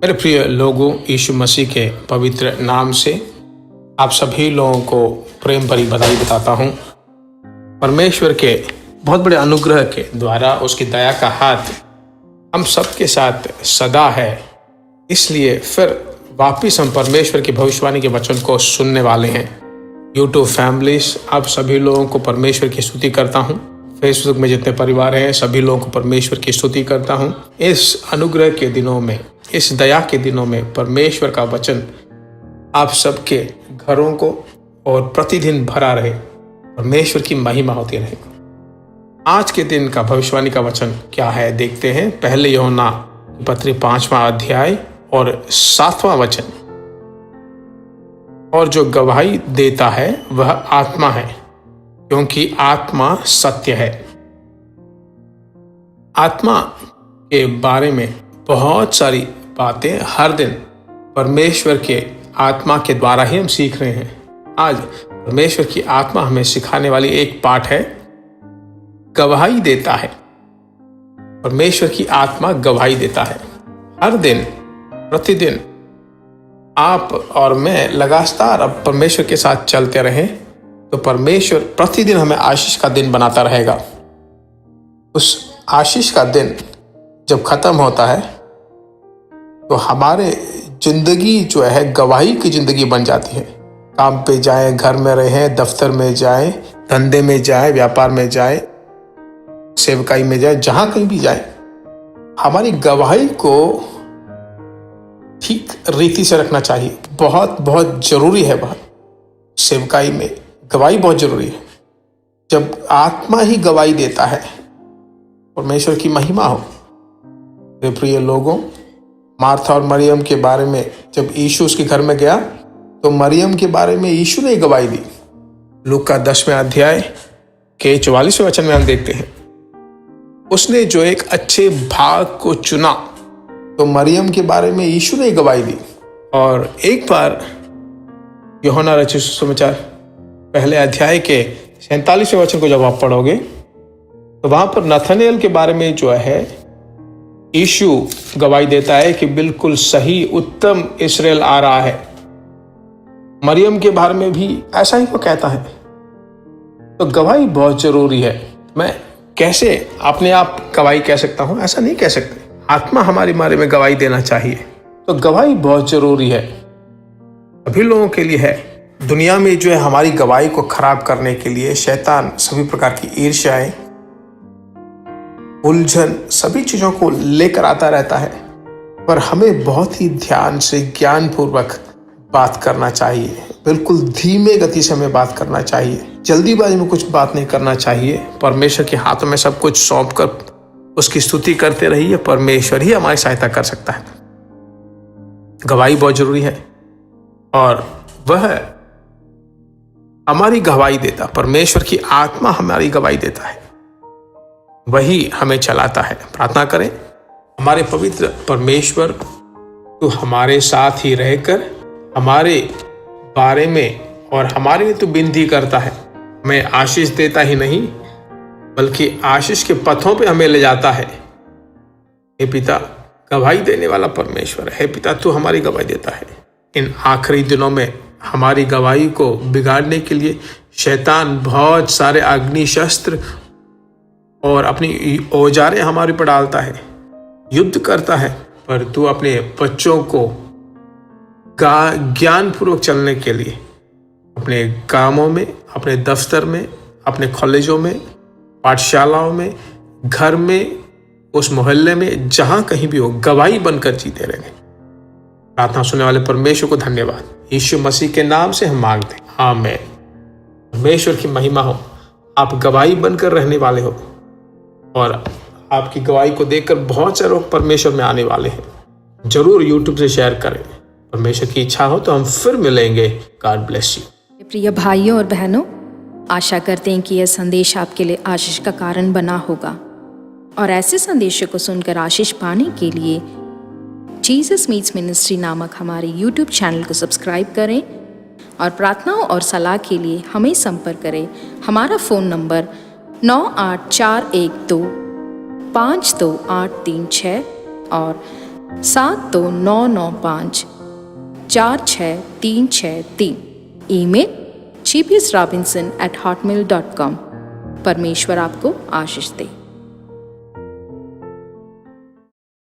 मेरे प्रिय लोगों, यीशु मसीह के पवित्र नाम से आप सभी लोगों को प्रेम भरी बधाई बताता हूँ। परमेश्वर के बहुत बड़े अनुग्रह के द्वारा उसकी दया का हाथ हम सबके साथ सदा है। इसलिए फिर वापिस हम परमेश्वर की भविष्यवाणी के वचन को सुनने वाले हैं। यूट्यूब फैमिलीज, आप सभी लोगों को परमेश्वर की स्तुति करता हूँ। फेसबुक में जितने परिवार हैं सभी लोगों को परमेश्वर की स्तुति करता हूँ। इस अनुग्रह के दिनों में, इस दया के दिनों में परमेश्वर का वचन आप सबके घरों को और प्रतिदिन भरा रहे, परमेश्वर की महिमा होती रहे। आज के दिन का भविष्यवाणी का वचन क्या है देखते हैं। पहले यूहन्ना की पत्री 5वां अध्याय और 7वां वचन। और जो गवाही देता है वह आत्मा है, क्योंकि आत्मा सत्य है। आत्मा के बारे में बहुत सारी बातें हर दिन परमेश्वर के आत्मा के द्वारा ही हम सीख रहे हैं। आज परमेश्वर की आत्मा हमें सिखाने वाली एक पाठ है, गवाही देता है। परमेश्वर की आत्मा गवाही देता है। हर दिन प्रतिदिन आप और मैं लगातार अब परमेश्वर के साथ चलते रहें तो परमेश्वर प्रतिदिन हमें आशीष का दिन बनाता रहेगा। उस आशीष का दिन जब खत्म होता है तो हमारे जिंदगी जो है गवाही की जिंदगी बन जाती है। काम पे जाएं, घर में रहें, दफ्तर में जाएं, धंधे में जाएं, व्यापार में जाएं, सेवकाई में जाएं, जहां कहीं भी जाएं, हमारी गवाही को ठीक रीति से रखना चाहिए। बहुत बहुत जरूरी है। बहुत सेवकाई में गवाही बहुत जरूरी है। जब आत्मा ही गवाही देता है, परमेश्वर की महिमा हो। मेरे प्रिय लोगों, मार्था और मरियम के बारे में जब यीशु उसके घर में गया तो मरियम के बारे में यीशु ने गवाही दी। लूका 10वें अध्याय के 44वें वचन में हम देखते हैं, उसने जो एक अच्छे भाग को चुना, तो मरियम के बारे में यीशु ने गवाही दी। और एक बार यूहन्ना रचित सुसमाचार पहले अध्याय के 47वें वचन को जब आप पढ़ोगे तो वहां पर नथानेल के बारे में जो है यीशु गवाही देता है कि बिल्कुल सही, उत्तम इस्राएल आ रहा है। मरियम के बारे में भी ऐसा ही वो कहता है। तो गवाही बहुत जरूरी है। मैं कैसे अपने आप गवाही कह सकता हूं? ऐसा नहीं कह सकते। आत्मा हमारे बारे में गवाही देना चाहिए। तो गवाही बहुत जरूरी है, सभी लोगों के लिए है। दुनिया में जो है हमारी गवाही को खराब करने के लिए शैतान सभी प्रकार की ईर्ष्याएं, उलझन, सभी चीजों को लेकर आता रहता है। पर हमें बहुत ही ध्यान से, ज्ञानपूर्वक बात करना चाहिए। बिल्कुल धीमे गति से हमें बात करना चाहिए। जल्दीबाजी में कुछ बात नहीं करना चाहिए। परमेश्वर के हाथों में सब कुछ सौंप कर उसकी स्तुति करते रहिए। परमेश्वर ही हमारी सहायता कर सकता है। गवाही बहुत जरूरी है और वह हमारी गवाही देता, परमेश्वर की आत्मा हमारी गवाही देता है, वही हमें चलाता है। प्रार्थना करें। हमारे पवित्र परमेश्वर, तू हमारे साथ ही रहकर हमारे बारे में और हमारे लिए तू विनती करता है। हमें आशीष देता ही नहीं बल्कि आशीष के पथों पे हमें ले जाता है। हे पिता, गवाही देने वाला परमेश्वर है। पिता, तू हमारी गवाही देता है। इन आखिरी दिनों में हमारी गवाही को बिगाड़ने के लिए शैतान बहुत सारे अग्नि शस्त्र और अपनी औजारें हमारे पर डालता है, युद्ध करता है। पर तू अपने बच्चों को ज्ञानपूर्वक चलने के लिए अपने कामों में, अपने दफ्तर में, अपने कॉलेजों में, पाठशालाओं में, घर में, उस मोहल्ले में, जहां कहीं भी हो, गवाही बनकर जीते रहेंगे। प्रार्थना सुनने वाले परमेश्वर को धन्यवाद। यीशु मसीह के नाम से हम मांगते हैं, आमीन। परमेश्वर की महिमा हो। आप गवाही बनकर रहने वाले हो और आपकी गवाही को देखकर बहुत से लोग परमेश्वर में आने वाले हैं। जरूर यूट्यूब से शेयर करें। परमेश्वर की इच्छा हो तो हम फिर मिलेंगे। God bless you. प्रिय भाइयों और बहनों, आशा करते हैं कि यह संदेश आपके लिए आशीष का कारण बना होगा और ऐसे संदेशों को सुनकर आशीष पाने के लिए जीसस मीट्स मिनिस्ट्री नामक हमारे यूट्यूब चैनल को सब्सक्राइब करें और प्रार्थनाओं और सलाह के लिए हमें संपर्क करें। हमारा फ़ोन नंबर 9841252836 और 7299546363। Email gbsrobinson@hotmail.com। परमेश्वर आपको आशीष दे।